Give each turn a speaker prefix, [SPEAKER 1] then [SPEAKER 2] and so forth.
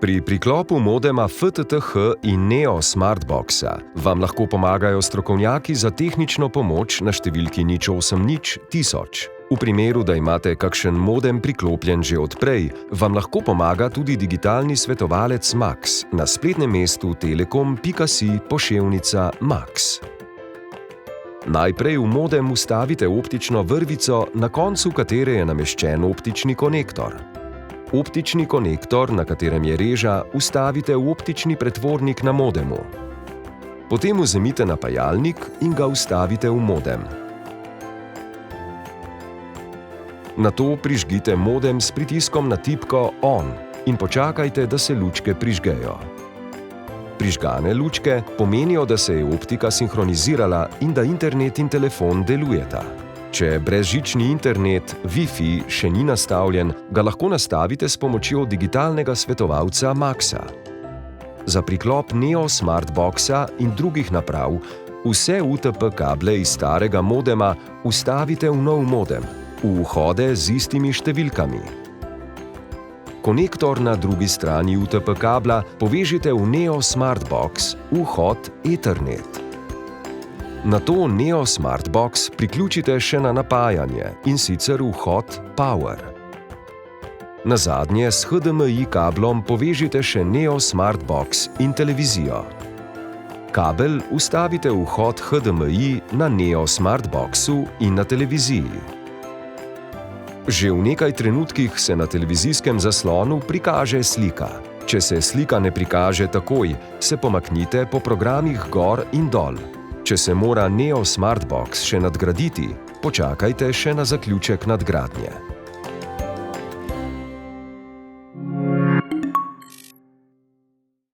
[SPEAKER 1] Pri priklopu modema FTTH in Neo Smartboxa vam lahko pomagajo strokovnjaki za tehnično pomoč na številki 080 1000. V primeru, da imate kakšen modem priklopljen že odprej, vam lahko pomaga tudi digitalni svetovalec Max na spletnem mestu telekom.si/Max. Najprej v modem vstavite optično vrvico, na koncu katere je nameščen optični konektor. Optični konektor, na katerem je reža, vstavite v optični pretvornik na modemu. Potem vzemite napajalnik in ga vstavite v modem. Nato prižgite modem s pritiskom na tipko ON in počakajte, da se lučke prižgejo. Prižgane lučke pomenijo, da se je optika sinhronizirala in da internet in telefon delujeta. Če brezžični internet, Wi-Fi, še ni nastavljen, ga lahko nastavite s pomočjo digitalnega svetovalca Maxa. Za priklop Neo Smartboxa in drugih naprav vse UTP kable iz starega modema vstavite v nov modem, v vhode z istimi številkami. Konektor na drugi strani UTP kabla povežite v Neo Smartbox, vhod Ethernet. Nato Neo Smartbox priključite še na napajanje, in sicer vhod Power. Nazadnje s HDMI kablom povežite še Neo Smartbox in televizijo. Kabel vstavite v vhod HDMI na Neo Smartboxu in na televiziji. Že v nekaj trenutkih se na televizijskem zaslonu prikaže slika. Če se slika ne prikaže takoj, se pomaknite po programih gor in dol. Če se mora Neo Smartbox še nadgraditi, počakajte še na zaključek nadgradnje.